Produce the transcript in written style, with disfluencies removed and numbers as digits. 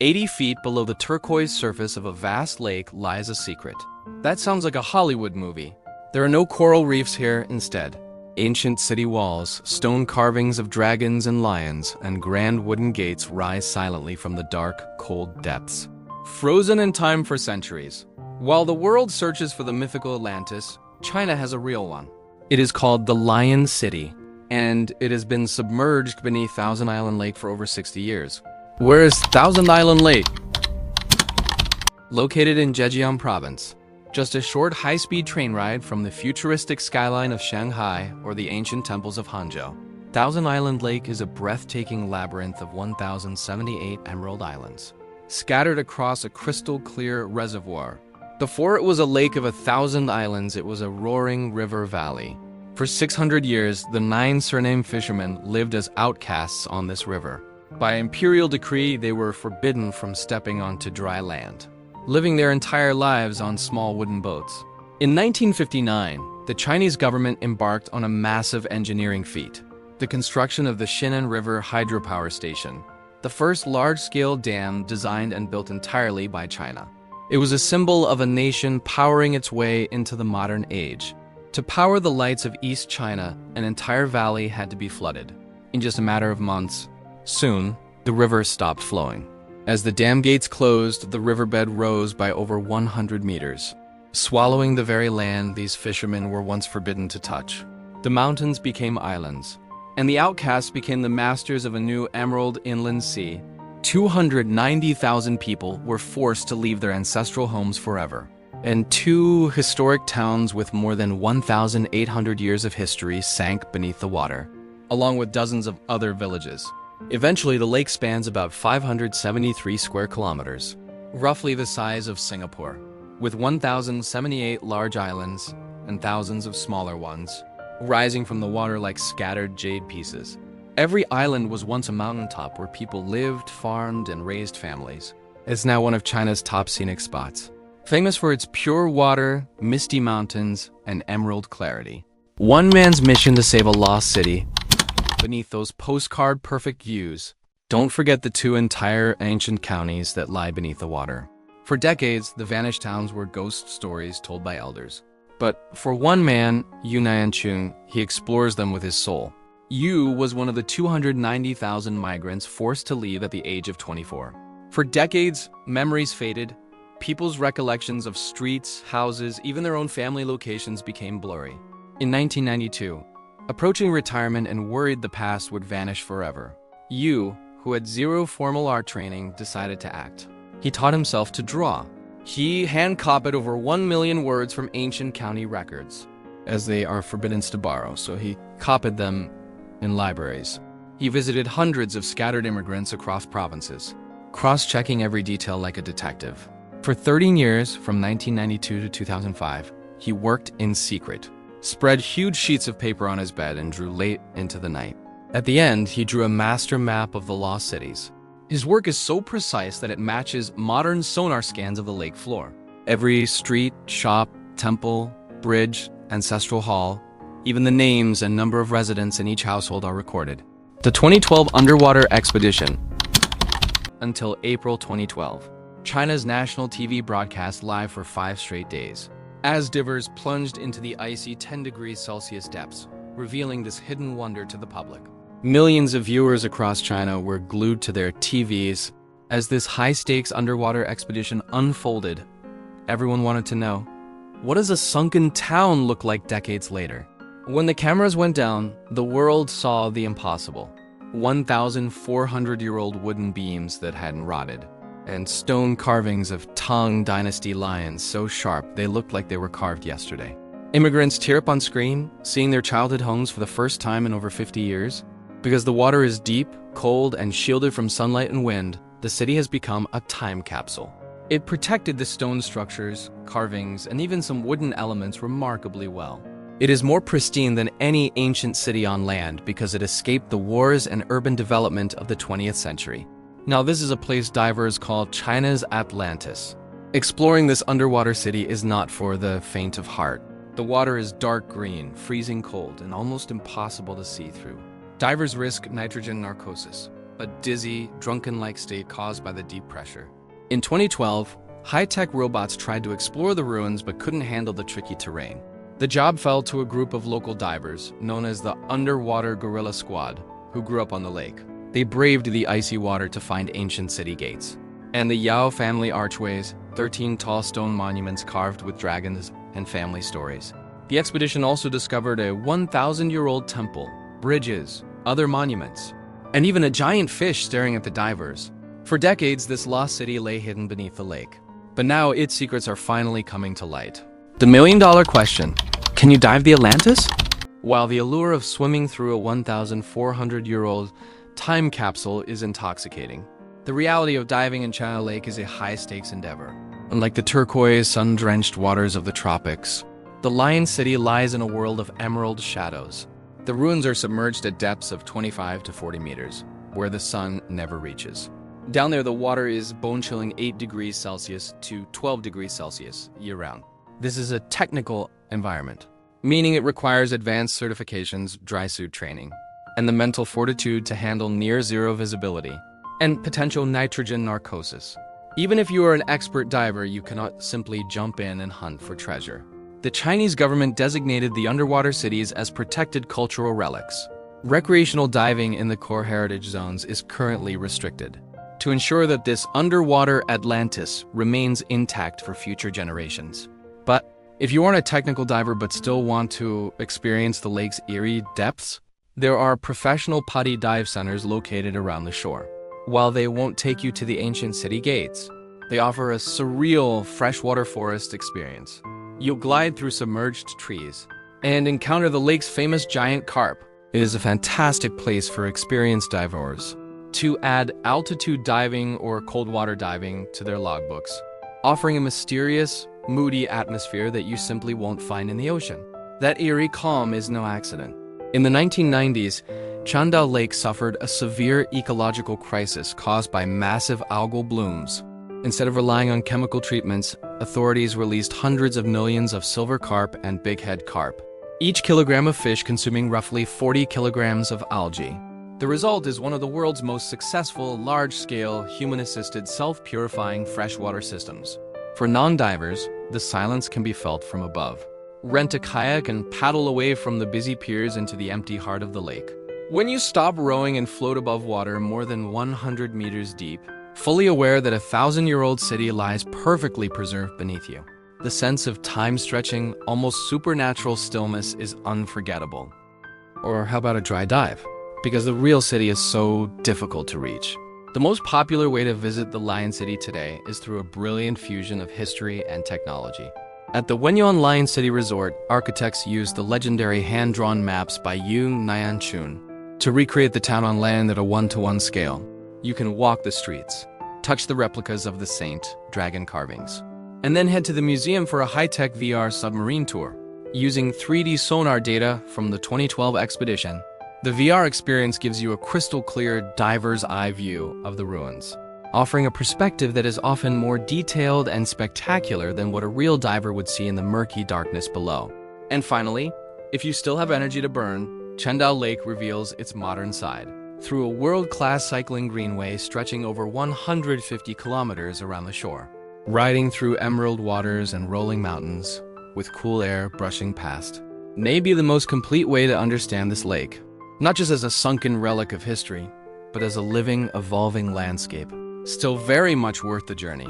80 feet below the turquoise surface of a vast lake lies a secret. That sounds like a Hollywood movie. There are no coral reefs here instead. Ancient city walls, stone carvings of dragons and lions, and grand wooden gates rise silently from the dark, cold depths. Frozen in time for centuries. While the world searches for the mythical Atlantis, China has a real one. It is called the Lion City, and it has been submerged beneath Thousand Island Lake for over 60 years. Where is Thousand Island Lake? Located in Zhejiang province. Just a short high-speed train ride from the futuristic skyline of Shanghai or the ancient temples of Hangzhou. Thousand Island Lake is a breathtaking labyrinth of 1,078 emerald islands, scattered across a crystal-clear reservoir. Before it was a lake of 1,000 islands, it was a roaring river valley. For 600 years, the 9 surnamed fishermen lived as outcasts on this river. By imperial decree, they were forbidden from stepping onto dry land, living their entire lives on small wooden boats. In 1959, the Chinese government embarked on a massive engineering feat, the construction of the Shinan River Hydropower Station, the first large-scale dam designed and built entirely by China. It was a symbol of a nation powering its way into the modern age. To power the lights of East China, an entire valley had to be flooded. In just a matter of months, soon, the river stopped flowing. As the dam gates closed, the riverbed rose by over 100 meters, swallowing the very land these fishermen were once forbidden to touch. The mountains became islands, and the outcasts became the masters of a new emerald inland sea. 290,000 people were forced to leave their ancestral homes forever, and 2 historic towns with more than 1,800 years of history sank beneath the water, along with dozens of other villages. Eventually, the lake spans about 573 square kilometers, roughly the size of Singapore, with 1,078 large islands and thousands of smaller ones, rising from the water like scattered jade pieces. Every island was once a mountaintop where people lived, farmed, and raised families. It's now one of China's top scenic spots, famous for its pure water, misty mountains, and emerald clarity. One man's mission to save a lost city. Beneath those postcard-perfect views, don't forget the 2 entire ancient counties that lie beneath the water. For decades, the vanished towns were ghost stories told by elders. But for one man, Yu Nianchun, he explores them with his soul. Yu was one of the 290,000 migrants forced to leave at the age of 24. For decades, memories faded. People's recollections of streets, houses, even their own family locations became blurry. In 1992, approaching retirement and worried the past would vanish forever, Yu, who had 0 formal art training, decided to act. He taught himself to draw. He hand-copied over 1 million words from ancient county records, as they are forbidden to borrow, so he copied them in libraries. He visited hundreds of scattered immigrants across provinces, cross-checking every detail like a detective. For 13 years, from 1992 to 2005, he worked in secret, spread huge sheets of paper on his bed, and drew late into the night. At the end, he drew a master map of the lost cities. His work is so precise that it matches modern sonar scans of the lake floor. Every street, shop, temple, bridge, ancestral hall, even the names and number of residents in each household are recorded. The 2012 underwater expedition. Until April 2012, China's national TV broadcast live for 5 straight days, as divers plunged into the icy 10 degrees Celsius depths, revealing this hidden wonder to the public. Millions of viewers across China were glued to their TVs as this high-stakes underwater expedition unfolded. Everyone wanted to know, what does a sunken town look like decades later? When the cameras went down, the world saw the impossible. 1,400-year-old wooden beams that hadn't rotted, and stone carvings of Tang Dynasty lions so sharp they looked like they were carved yesterday. Immigrants tear up on screen, seeing their childhood homes for the first time in over 50 years. Because the water is deep, cold, and shielded from sunlight and wind, the city has become a time capsule. It protected the stone structures, carvings, and even some wooden elements remarkably well. It is more pristine than any ancient city on land because it escaped the wars and urban development of the 20th century. Now, this is a place divers call China's Atlantis. Exploring this underwater city is not for the faint of heart. The water is dark green, freezing cold, and almost impossible to see through. Divers risk nitrogen narcosis, a dizzy, drunken-like state caused by the deep pressure. In 2012, high-tech robots tried to explore the ruins but couldn't handle the tricky terrain. The job fell to a group of local divers, known as the Underwater Gorilla Squad, who grew up on the lake. They braved the icy water to find ancient city gates. And the Yao family archways, 13 tall stone monuments carved with dragons and family stories. The expedition also discovered a 1,000-year-old temple, bridges, other monuments, and even a giant fish staring at the divers. For decades, this lost city lay hidden beneath the lake. But now its secrets are finally coming to light. The million-dollar question: can you dive the Atlantis? While the allure of swimming through a 1,400-year-old time capsule is intoxicating, the reality of diving in China Lake is a high-stakes endeavor. Unlike the turquoise, sun-drenched waters of the tropics, the Lion City lies in a world of emerald shadows. The ruins are submerged at depths of 25 to 40 meters, where the sun never reaches. Down there, the water is bone-chilling 8 degrees Celsius to 12 degrees Celsius year-round. This is a technical environment, meaning it requires advanced certifications, dry suit training, and the mental fortitude to handle near-zero visibility and potential nitrogen narcosis. Even if you are an expert diver, you cannot simply jump in and hunt for treasure. The Chinese government designated the underwater cities as protected cultural relics. Recreational diving in the core heritage zones is currently restricted to ensure that this underwater Atlantis remains intact for future generations. But if you aren't a technical diver but still want to experience the lake's eerie depths, there are professional PADI dive centers located around the shore. While they won't take you to the ancient city gates, they offer a surreal freshwater forest experience. You'll glide through submerged trees and encounter the lake's famous giant carp. It is a fantastic place for experienced divers to add altitude diving or cold water diving to their logbooks, offering a mysterious, moody atmosphere that you simply won't find in the ocean. That eerie calm is no accident. In the 1990s, Chandao Lake suffered a severe ecological crisis caused by massive algal blooms. Instead of relying on chemical treatments, authorities released hundreds of millions of silver carp and bighead carp, each kilogram of fish consuming roughly 40 kilograms of algae. The result is one of the world's most successful, large-scale, human-assisted, self-purifying freshwater systems. For non-divers, the silence can be felt from above. Rent a kayak and paddle away from the busy piers into the empty heart of the lake. When you stop rowing and float above water more than 100 meters deep, fully aware that a 1,000-year-old city lies perfectly preserved beneath you, the sense of time-stretching, almost supernatural stillness is unforgettable. Or how about a dry dive? Because the real city is so difficult to reach. The most popular way to visit the Lion City today is through a brilliant fusion of history and technology. At the Wenyuan Lion City Resort, architects used the legendary hand-drawn maps by Yu Nianchun to recreate the town on land at a 1-to-1 scale. You can walk the streets, touch the replicas of the saint, dragon carvings, and then head to the museum for a high-tech VR submarine tour. Using 3D sonar data from the 2012 expedition, the VR experience gives you a crystal-clear diver's eye view of the ruins, offering a perspective that is often more detailed and spectacular than what a real diver would see in the murky darkness below. And finally, if you still have energy to burn, Chandao Lake reveals its modern side. Through a world-class cycling greenway stretching over 150 kilometers around the shore, riding through emerald waters and rolling mountains, with cool air brushing past, may be the most complete way to understand this lake, not just as a sunken relic of history, but as a living, evolving landscape. Still very much worth the journey.